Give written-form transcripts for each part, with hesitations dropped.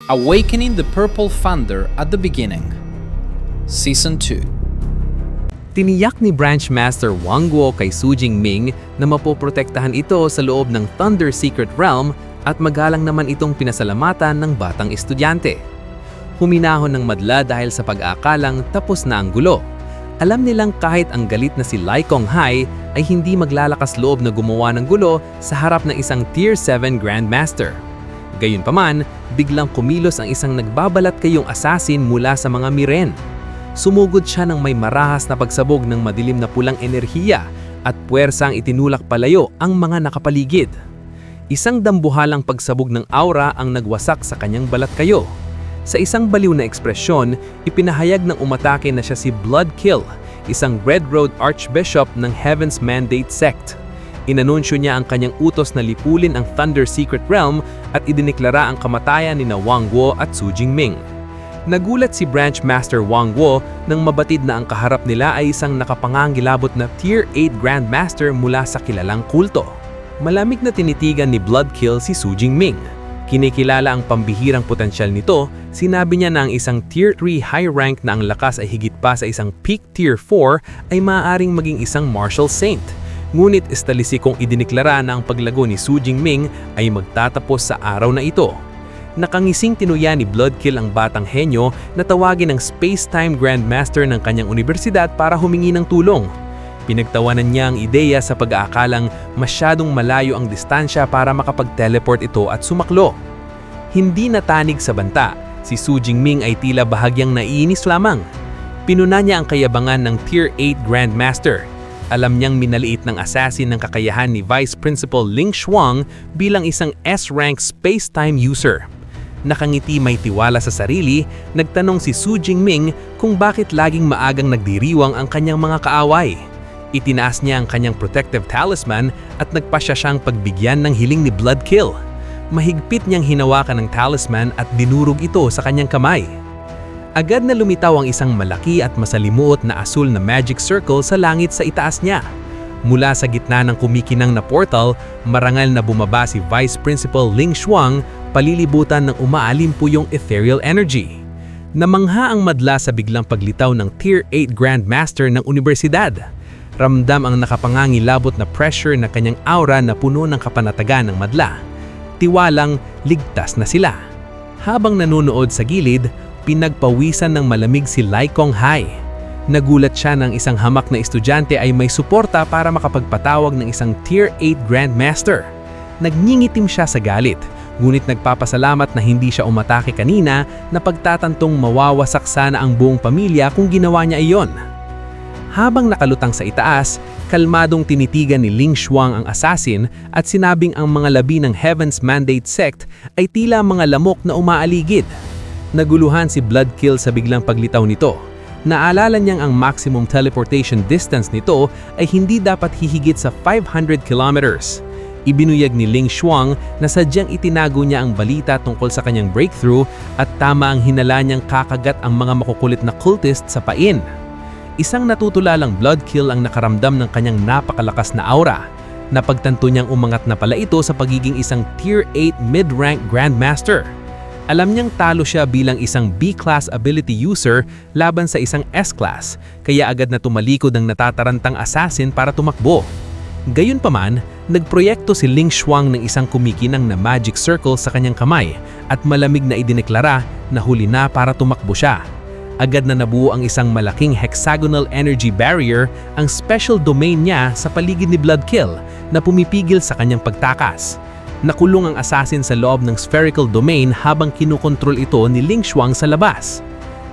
Awakening the Purple Thunder at the Beginning, Season 2. Tiniyak ni Branch Master Wang Guo kay Su Jingming na mapoprotektahan ito sa loob ng Thunder Secret Realm at magalang naman itong pinasalamatan ng batang estudyante. Huminahon ng madla dahil sa pag-aakalang tapos na ang gulo. Alam nilang kahit ang galit na si Lai Konghai ay hindi maglalakas loob na gumawa ng gulo sa harap ng isang Tier 7 Grandmaster. Gayunpaman, biglang kumilos ang isang nagbabalat kayong assassin mula sa mga miren. Sumugod siya ng may marahas na pagsabog ng madilim na pulang enerhiya at puwersang itinulak palayo ang mga nakapaligid. Isang dambuhalang pagsabog ng aura ang nagwasak sa kanyang balat kayo. Sa isang baliw na ekspresyon, ipinahayag ng umatake na siya si Bloodkill, isang Red Road Archbishop ng Heaven's Mandate Sect. Inanunsyo niya ang kanyang utos na lipulin ang Thunder Secret Realm at idineklara ang kamatayan ni Wang Guo at Su Jingming. Nagulat si Branch Master Wang Guo nang mabatid na ang kaharap nila ay isang nakapangangilabot na Tier 8 Grandmaster mula sa kilalang kulto. Malamig na tinitigan ni Bloodkill si Su Jingming. Kinikilala ang pambihirang potensyal nito, sinabi niya na ang isang Tier 3 high rank na ang lakas ay higit pa sa isang Peak Tier 4 ay maaaring maging isang Martial Saint. Ngunit estalisi kong idineklara na ang paglago ni Su Jingming ay magtatapos sa araw na ito. Nakangising tinuya ni Bloodkill ang batang henyo na tawagin ng Space-Time Grandmaster ng kanyang universidad para humingi ng tulong. Pinagtawanan niya ang ideya sa pag-aakalang masyadong malayo ang distansya para makapag-teleport ito at sumaklo. Hindi natanig sa banta, si Su Jingming ay tila bahagyang naiinis lamang. Pinuna niya ang kayabangan ng Tier 8 Grandmaster. Alam niyang minaliit ng assassin ng kakayahan ni Vice Principal Ling Shuang bilang isang S-rank space-time user. Nakangiti may tiwala sa sarili, nagtanong si Su Jingming kung bakit laging maagang nagdiriwang ang kanyang mga kaaway. Itinaas niya ang kanyang protective talisman at nagpasya siyang pagbigyan ng hiling ni Bloodkill. Mahigpit niyang hinawakan ng talisman at dinurog ito sa kanyang kamay. Agad na lumitaw ang isang malaki at masalimuot na asul na magic circle sa langit sa itaas niya. Mula sa gitna ng kumikinang na portal, marangal na bumaba si Vice Principal Ling Shuang, palilibutan ng umaalimpo yung ethereal energy. Namangha ang madla sa biglang paglitaw ng Tier 8 Grandmaster ng universidad. Ramdam ang nakapangangilabot na pressure na kanyang aura na puno ng kapanatagan ng madla. Tiwalang ligtas na sila. Habang nanonood sa gilid, pinagpawisan ng malamig si Lai Konghai. Nagulat siya ng isang hamak na estudyante ay may suporta para makapagpatawag ng isang Tier 8 Grandmaster. Nagngingitim siya sa galit, ngunit nagpapasalamat na hindi siya umatake kanina na pagtatantong mawawasak sana ang buong pamilya kung ginawa niya iyon. Habang nakalutang sa itaas, kalmadong tinitigan ni Ling Shuang ang assassin at sinabing ang mga labi ng Heaven's Mandate Sect ay tila mga lamok na umaaligid. Naguluhan si Bloodkill sa biglang paglitaw nito. Naalala niyang ang maximum teleportation distance nito ay hindi dapat hihigit sa 500 kilometers. Ibinuyag ni Ling Shuang na sadyang itinago niya ang balita tungkol sa kanyang breakthrough at tama ang hinala niyang kakagat ang mga makukulit na cultist sa pain. Isang natutulalang Bloodkill ang nakaramdam ng kanyang napakalakas na aura. Napagtanto niyang umangat na pala ito sa pagiging isang Tier 8 mid-rank Grandmaster. Alam niyang talo siya bilang isang B-class ability user laban sa isang S-class, kaya agad na tumalikod ang natatarantang assassin para tumakbo. Gayunpaman, nagproyekto si Ling Shuang ng isang kumikinang na magic circle sa kanyang kamay at malamig na idineklara na huli na para tumakbo siya. Agad na nabuo ang isang malaking hexagonal energy barrier, ang special domain niya sa paligid ni Bloodkill na pumipigil sa kanyang pagtakas. Nakulong ang assassin sa loob ng spherical domain habang kinukontrol ito ni Ling Shuang sa labas.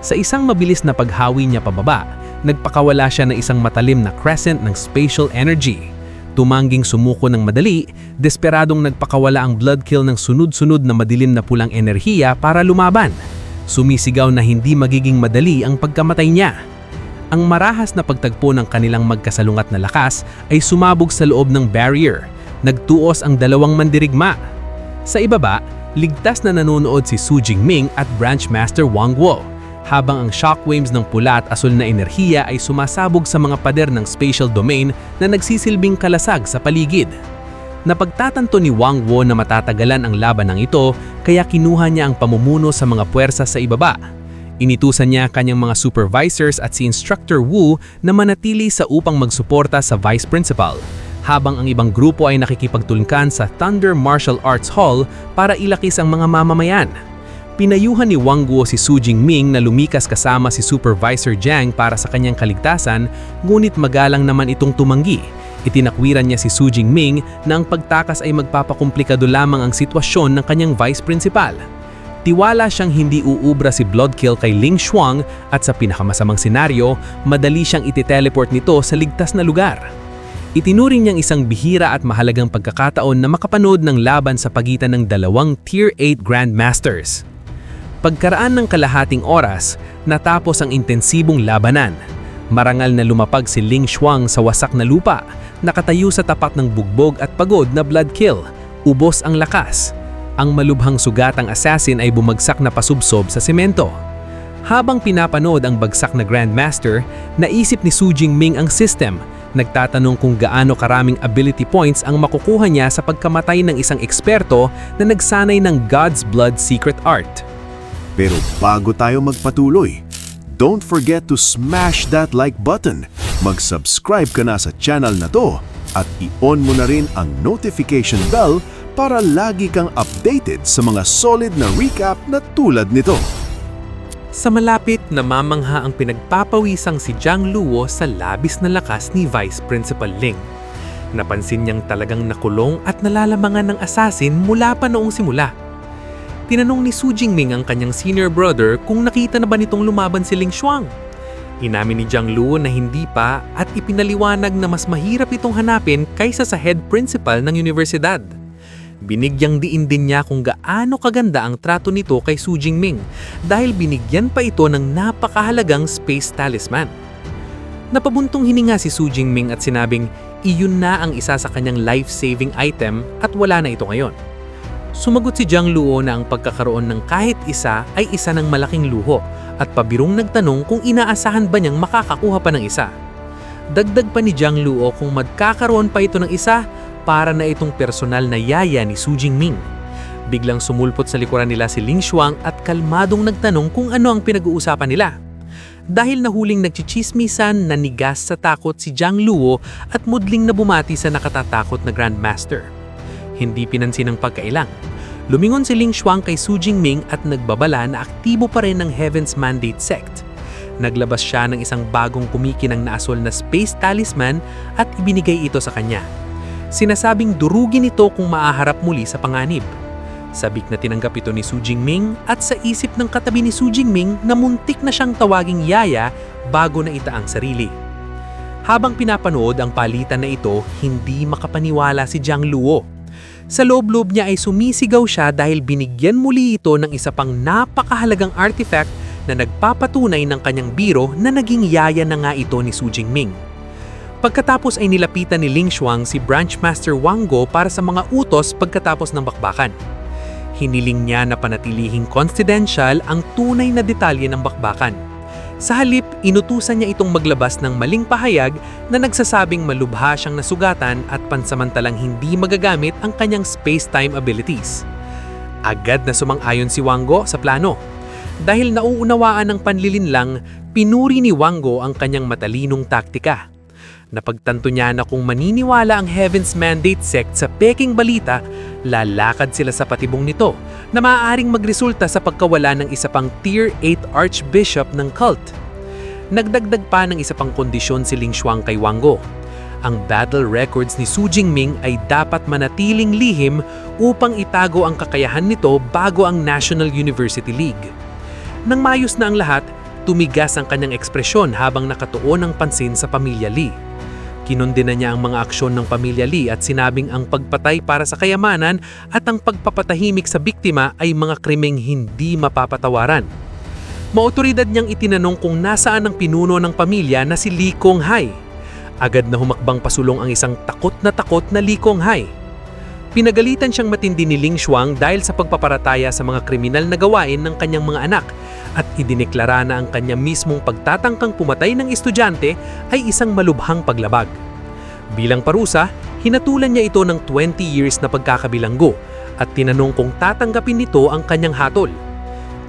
Sa isang mabilis na paghawi niya pababa, nagpakawala siya ng isang matalim na crescent ng spatial energy. Tumangging sumuko ng madali, desperadong nagpakawala ang Bloodkill ng sunod-sunod na madilim na pulang enerhiya para lumaban. Sumisigaw na hindi magiging madali ang pagkamatay niya. Ang marahas na pagtagpo ng kanilang magkasalungat na lakas ay sumabog sa loob ng barrier. Nagtuos ang dalawang mandirigma. Sa ibaba, ligtas na nanonood si Su Jingming at Branch Master Wang Guo, habang ang shockwaves ng pula at asul na enerhiya ay sumasabog sa mga pader ng spatial domain na nagsisilbing kalasag sa paligid. Napagtatanto ni Wang Guo na matatagalan ang labanang ito, kaya kinuha niya ang pamumuno sa mga puwersa sa ibaba. Initusan niya kanyang mga supervisors at si Instructor Wu na manatili sa upang magsuporta sa Vice Principal, habang ang ibang grupo ay nakikipagtulkan sa Thunder Martial Arts Hall para ilakis ang mga mamamayan. Pinayuhan ni Wang Guo si Su Jingming na lumikas kasama si Supervisor Jiang para sa kanyang kaligtasan, ngunit magalang naman itong tumanggi. Itinakwiran niya si Su Jingming na ang pagtakas ay magpapakomplikado lamang ang sitwasyon ng kanyang Vice Principal. Tiwala siyang hindi uubra si Bloodkill kay Ling Xuang at sa pinakamasamang senaryo, madali siyang iti-teleport nito sa ligtas na lugar. Itinuring niyang isang bihira at mahalagang pagkakataon na makapanood ng laban sa pagitan ng dalawang Tier 8 Grandmasters. Pagkaraan ng kalahating oras, natapos ang intensibong labanan. Marangal na lumapag si Ling Xuang sa wasak na lupa, nakatayo sa tapat ng bugbog at pagod na Bloodkill. Ubos ang lakas. Ang malubhang sugatang assassin ay bumagsak na pasubsob sa semento. Habang pinapanood ang bagsak na Grandmaster, naisip ni Su Jingming ang system. Nagtatanong kung gaano karaming ability points ang makukuha niya sa pagkamatay ng isang eksperto na nagsanay ng God's Blood secret art. Pero bago tayo magpatuloy, don't forget to smash that like button. Mag-subscribe ka na sa channel na to at i-on mo na rin ang notification bell para lagi kang updated sa mga solid na recap na tulad nito. Sa malapit, namamangha ang pinagpapawisang si Jiang Luo sa labis na lakas ni Vice Principal Ling. Napansin niyang talagang nakulong at nalalamangan ng assassin mula pa noong simula. Tinanong ni Su Jingming ang kanyang senior brother kung nakita na ba nitong lumaban si Ling Xuang. Inamin ni Jiang Luo na hindi pa at ipinaliwanag na mas mahirap itong hanapin kaysa sa head principal ng universidad. Binigyang diin din niya kung gaano kaganda ang trato nito kay Su Jingming dahil binigyan pa ito ng napakahalagang space talisman. Napabuntong hininga si Su Jingming at sinabing iyon na ang isa sa kanyang life-saving item at wala na ito ngayon. Sumagot si Jiang Luo na ang pagkakaroon ng kahit isa ay isa ng malaking luho at pabirong nagtanong kung inaasahan ba niyang makakakuha pa ng isa. Dagdag pa ni Jiang Luo kung magkakaroon pa ito ng isa para na itong personal na yaya ni Su Jingming. Biglang sumulpot sa likuran nila si Ling Xuang at kalmadong nagtanong kung ano ang pinag-uusapan nila. Dahil nahuling nagchichismisan, nanigas sa takot si Jiang Luo at mudling na bumati sa nakatatakot na Grandmaster. Hindi pinansin ang pagkailang. Lumingon si Ling Xuang kay Su Jingming at nagbabala na aktibo pa rin ng Heaven's Mandate Sect. Naglabas siya ng isang bagong kumikinang na asol na space talisman at ibinigay ito sa kanya. Sinasabing durugin ito kung maaharap muli sa panganib. Sabik na tinanggap ito ni Su Jingming at sa isip ng katabi ni Su Jingming na muntik na siyang tawaging yaya bago na itaang sarili. Habang pinapanood ang palitan na ito, hindi makapaniwala si Jiang Luo. Sa loob-loob niya ay sumisigaw siya dahil binigyan muli ito ng isa pang napakahalagang artifact na nagpapatunay ng kanyang biro na naging yaya na nga ito ni Su Jingming. Pagkatapos ay nilapitan ni Ling Xuang si Branch Master Wang Guo para sa mga utos pagkatapos ng bakbakan. Hiniling niya na panatilihing confidential ang tunay na detalye ng bakbakan. Sa halip, inutusan niya itong maglabas ng maling pahayag na nagsasabing malubha siyang nasugatan at pansamantalang hindi magagamit ang kanyang space-time abilities. Agad na sumang-ayon si Wang Guo sa plano. Dahil nauunawaan ng panlilinlang, pinuri ni Wang Guo ang kanyang matalinong taktika. Napagtanto niya na kung maniniwala ang Heaven's Mandate Sect sa peking balita, lalakad sila sa patibong nito na maaaring magresulta sa pagkawala ng isa pang Tier 8 Archbishop ng cult. Nagdagdag pa ng isa pang kondisyon si Ling Xuang kay Wang Guo. Ang battle records ni Su Jingming ay dapat manatiling lihim upang itago ang kakayahan nito bago ang National University League. Nang maayos na ang lahat, tumigas ang kanyang ekspresyon habang nakatuon ang pansin sa pamilya Li. Kinundina niya ang mga aksyon ng pamilya Li at sinabing ang pagpatay para sa kayamanan at ang pagpapatahimik sa biktima ay mga krimeng hindi mapapatawaran. Maotoridad niyang itinanong kung nasaan ang pinuno ng pamilya na si Li Konghai. Agad na humakbang pasulong ang isang takot na Li Konghai. Pinagalitan siyang matindi ni Ling Xuang dahil sa pagpaparataya sa mga kriminal na gawain ng kanyang mga anak at idineklara na ang kanya mismong pagtatangkang pumatay ng estudyante ay isang malubhang paglabag. Bilang parusa, Hinatulan niya ito ng 20 years na pagkakabilanggo at tinanong kung tatanggapin nito ang kanyang hatol.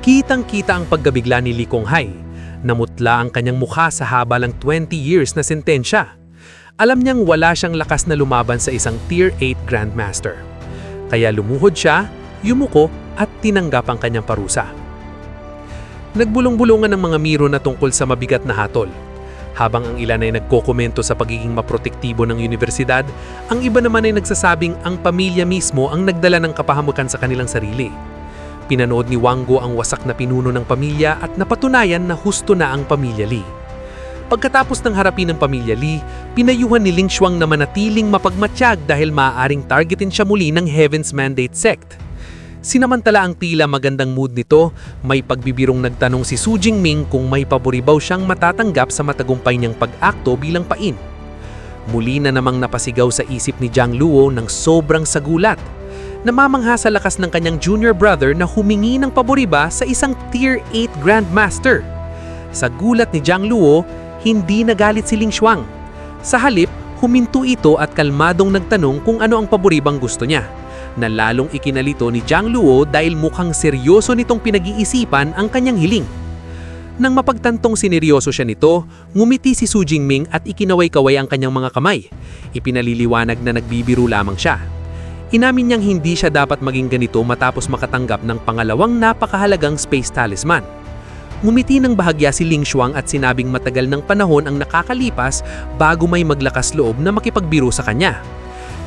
Kitang-kita ang paggabigla ni Lee Kong-hae. Namutla ang kanyang mukha sa haba ng 20 years na sentensya. Alam niyang wala siyang lakas na lumaban sa isang Tier 8 Grandmaster. Kaya lumuhod siya, yumuko at tinanggap ang kanyang parusa. Nagbulong-bulungan ng mga miro na tungkol sa mabigat na hatol. Habang ang ilan ay nagkokomento sa pagiging maprotektibo ng universidad, ang iba naman ay nagsasabing ang pamilya mismo ang nagdala ng kapahamukan sa kanilang sarili. Pinanood ni Wang Guo ang wasak na pinuno ng pamilya at napatunayan na husto na ang pamilya Lee. Pagkatapos ng harapin ng pamilya Lee, pinayuhan ni Ling Xuang na manatiling mapagmatsyag dahil maaaring targetin siya muli ng Heaven's Mandate sect. Sinamantala ang tila magandang mood nito, may pagbibirong nagtanong si Su Jingming kung may paboribaw siyang matatanggap sa matagumpay niyang pag-akto bilang pain. Muli na namang napasigaw sa isip ni Zhang Luo ng sobrang sagulat. Namamangha sa lakas ng kanyang junior brother na humingi ng paboriba sa isang Tier 8 Grandmaster. Sa gulat ni Zhang Luo, hindi nagalit si Ling Xuang. Sa halip, huminto ito at kalmadong nagtanong kung ano ang paboribang gusto niya, na lalong ikinalito ni Zhang Luo dahil mukhang seryoso nitong pinag-iisipan ang kanyang hiling. Nang mapagtantong sineryoso siya nito, ngumiti si Su Jingming at ikinaway-kaway ang kanyang mga kamay. Ipinaliliwanag na nagbibiro lamang siya. Inamin niyang hindi siya dapat maging ganito matapos makatanggap ng pangalawang napakahalagang space talisman. Ngumiti ng bahagya si Ling Xuang at sinabing matagal ng panahon ang nakakalipas bago may maglakas loob na makipagbiro sa kanya.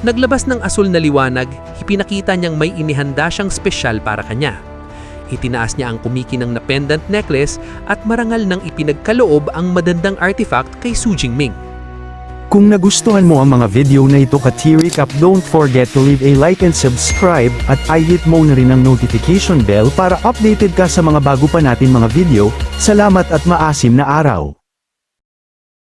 Naglabas ng asul na liwanag, ipinakita niyang may inihanda siyang espesyal para kanya. Itinaas niya ang kumikinang na pendant necklace at marangal nang ipinagkaloob ang madandang artifact kay Su Jingming. Kung nagustuhan mo ang mga video na ito ka-T-Recap, don't forget to leave a like and subscribe at i-hit mo na rin ang notification bell para updated ka sa mga bago pa natin mga video. Salamat at maasim na araw!